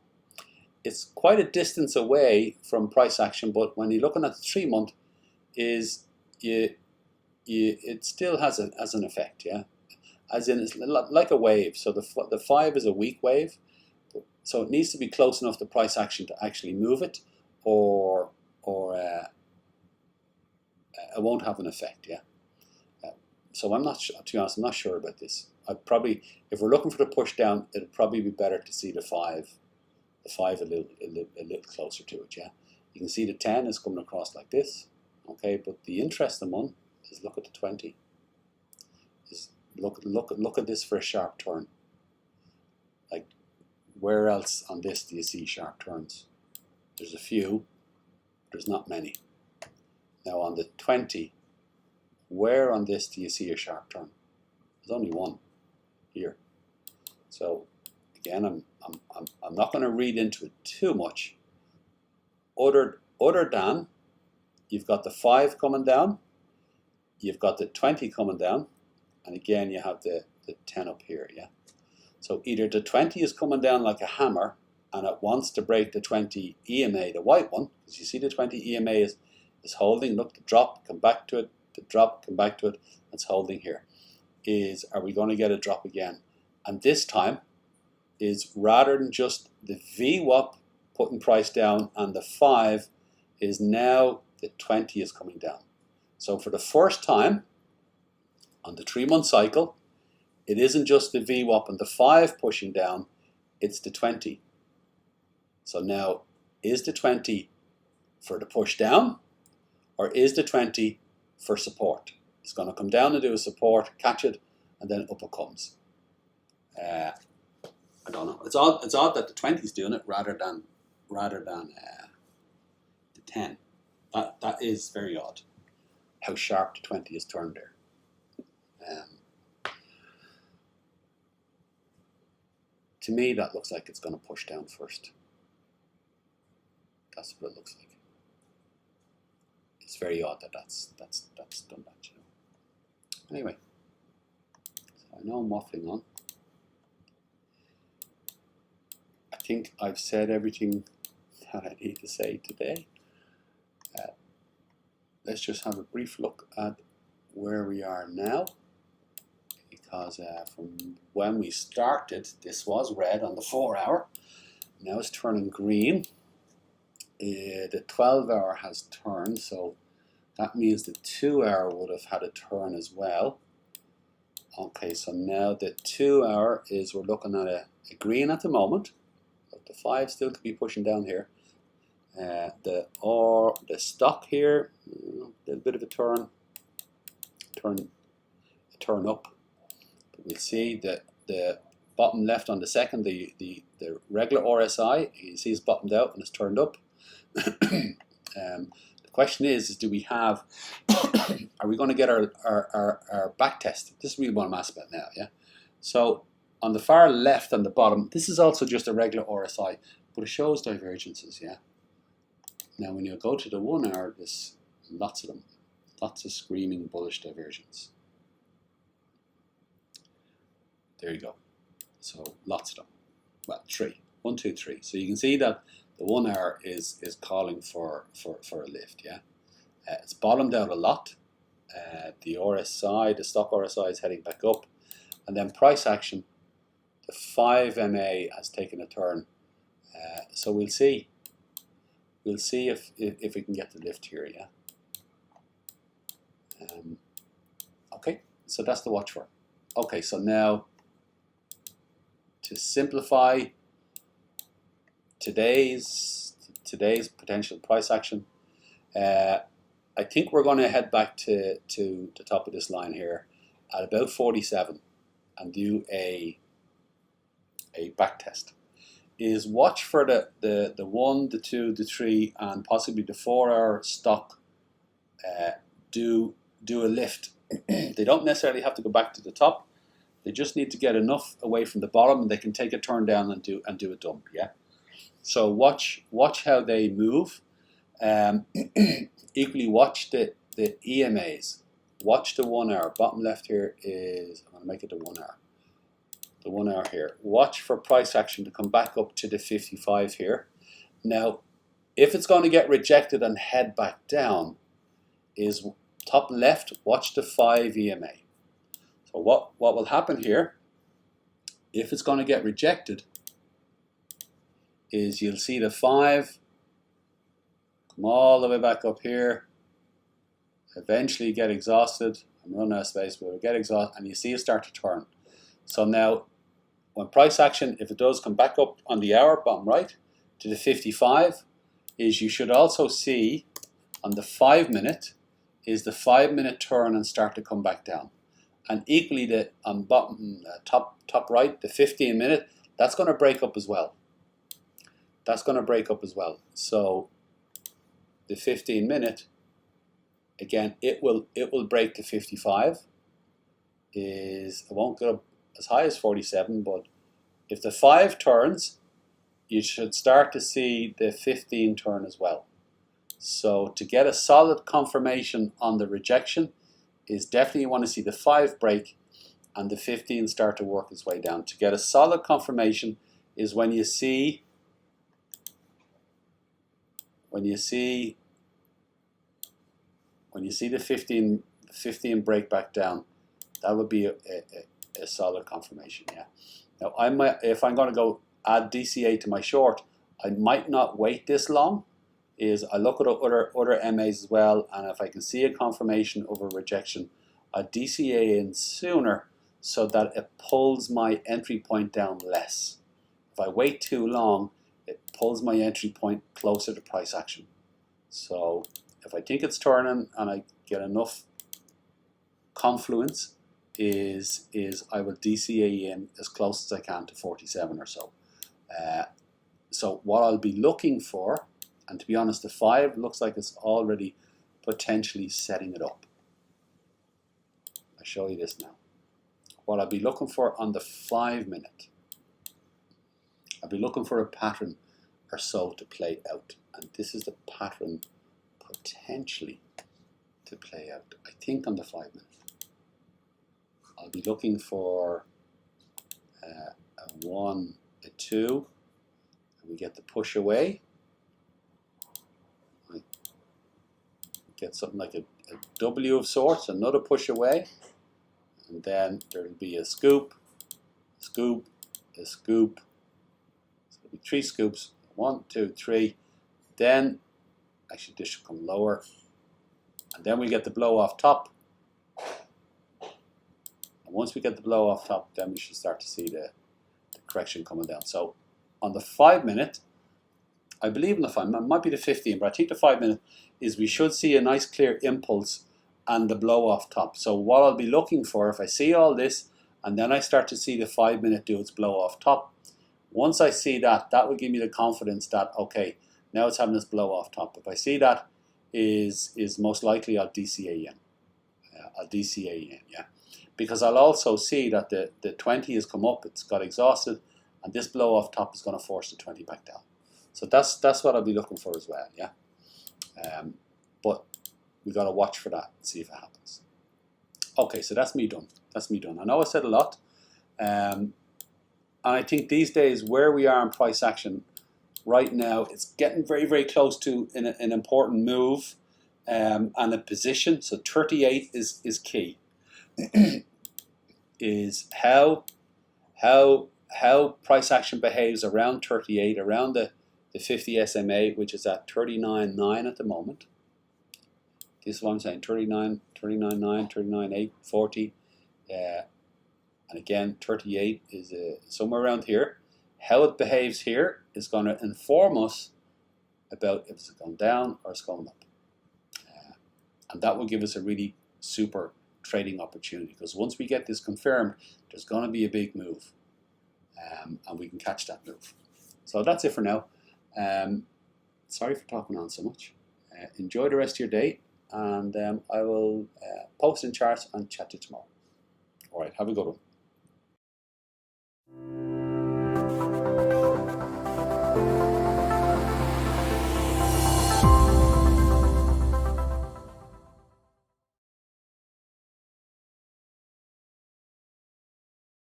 It's quite a distance away from price action, but when you're looking at the 3 month, is it still has an effect, yeah. As in, it's like a wave. So the 5 is a weak wave, so it needs to be close enough to price action to actually move it, or it won't have an effect, yeah. So I'm not, to be honest, I'm not sure about this. I'd probably, if we're looking for the push down, it'd probably be better to see the 5 a little closer to it, yeah. You can see the 10 is coming across like this, okay. But the interesting one is look at the 20. Is look at this for a sharp turn. Like, where else on this do you see sharp turns? There's a few. There's not many. Now on the 20, where on this do you see a sharp turn? There's only one here. So again, I'm not going to read into it too much. Other than you've got the 5 coming down, you've got the 20 coming down, and again you have the 10 up here, yeah. So either the 20 is coming down like a hammer and it wants to break the 20 EMA, the white one, because you see the 20 EMA is holding. Look, the drop, come back to it, the drop, come back to it, it's holding here. Are we going to get a drop again? And this time is, rather than just the VWAP putting price down and the 5, is now the 20 is coming down. So for the first time on the 3 month cycle, it isn't just the VWAP and the 5 pushing down, it's the 20. So now, is the 20 for the push down, or is the 20 for support? It's going to come down and do a support, catch it, and then up it comes. I don't know. It's odd that the 20 is doing it rather than the 10. That is very odd. How sharp the 20 is turned there. To me, that looks like it's going to push down first. That's what it looks like. It's very odd that that's done that, you know. Anyway, so I know I'm waffling on. I think I've said everything that I need to say today. Let's just have a brief look at where we are now, because from when we started, this was red on the 4 hour. Now it's turning green. The 12 hour has turned, so that means the 2 hour would have had a turn as well. Okay, so now the 2 hour is, we're looking at a green at the moment, but the 5 still could be pushing down here. The stock here, a little bit of a turn up. But we'll see that the bottom left on the second, the regular RSI, you can see it's bottomed out and it's turned up. The question is do we have, are we going to get our back test? This is really what I'm asking about now, yeah? So on the far left on the bottom, this is also just a regular RSI, but it shows divergences, yeah? Now when you go to the 1 hour, there's lots of them, lots of screaming bullish divergence. There you go. So lots of them. Well, 3. 1, 2, 3. So you can see that the 1 hour is calling for a lift, yeah? It's bottomed out a lot. The RSI, the stock RSI is heading back up. And then price action, the 5 MA has taken a turn. So we'll see. We'll see if we can get the lift here, yeah? So that's the watch for. Okay, so now to simplify today's potential price action, I think we're going to head back to the top of this line here at about 47 and do a back test. Is watch for the 1, the 2, the 3, and possibly the 4-hour stock do a lift. They don't necessarily have to go back to the top. They just need to get enough away from the bottom, and they can take a turn down and do a dump. Yeah. So watch how they move. Equally watch the EMAs. Watch the 1 hour. Bottom left here is, I'm going to make it the 1 hour. The 1 hour here. Watch for price action to come back up to the 55 here. Now, if it's going to get rejected and head back down, is top left, watch the 5 EMA. So what will happen here, if it's going to get rejected, is you'll see the 5 come all the way back up here, eventually get exhausted. I'm running out of space, but it'll get exhausted, and you see it start to turn. So now, when price action, if it does come back up on the hour, bottom right, to the 55, is you should also see on the 5 minute, is the 5 minute turn and start to come back down. And equally the on bottom top right, the 15 minute, that's going to break up as well. That's going to break up as well. So the 15 minute, again, it will break to 55. It won't go up as high as 47, but if the 5 turns, you should start to see the 15 turn as well. So to get a solid confirmation on the rejection is definitely you want to see the 5 break and the 15 start to work its way down. To get a solid confirmation is when you see the 15 break back down. That would be a solid confirmation. Yeah. Now if I'm going to go add DCA to my short, I might not wait this long. Is I look at other MAs as well, and if I can see a confirmation of a rejection, I DCA in sooner so that it pulls my entry point down less. If I wait too long, it pulls my entry point closer to price action. So if I think it's turning and I get enough confluence, is I will DCA in as close as I can to 47 or so. So what I'll be looking for, and to be honest, the 5 looks like it's already potentially setting it up. I'll show you this now. What I'll be looking for on the 5 minute, I'll be looking for a pattern or so to play out. And this is the pattern potentially to play out. I think on the 5 minute. I'll be looking for a 1, a 2, and we get the push away. I get something like a W of sorts, another push away, and then there'll be a scoop, scoop, a scoop. So there'll be 3 scoops, 1, 2, 3. Then, actually this should come lower, and then we get the blow off top. Once we get the blow off top, then we should start to see the correction coming down. So on the 5 minute, I believe in the 5 minute, it might be the 15, but I think the 5 minute is we should see a nice clear impulse and the blow off top. So what I'll be looking for, if I see all this and then I start to see the 5 minute do its blow off top, once I see that, that will give me the confidence that, okay, now it's having this blow off top. If I see that, is most likely I'll DCA in. I'll DCA in, yeah. Because I'll also see that the 20 has come up, it's got exhausted, and this blow off top is going to force the 20 back down. So that's what I'll be looking for as well, yeah. But we got to watch for that and see if it happens. Okay, so that's me done. That's me done. I know I said a lot, and I think these days where we are in price action right now, it's getting very, very close to an important move and a position. So 38 is key. Is how price action behaves around 38, around the 50 SMA, which is at 39.9 at the moment. This is what I'm saying, 39.9, 39.8, 40. And again, 38 is somewhere around here. How it behaves here is going to inform us about if it's going down or it's going up. And that will give us a really super trading opportunity, because once we get this confirmed, there's going to be a big move, and we can catch that move. So that's it for now. Sorry for talking on so much. Enjoy the rest of your day, and I will post in charts and chat to you tomorrow. All right, have a good one.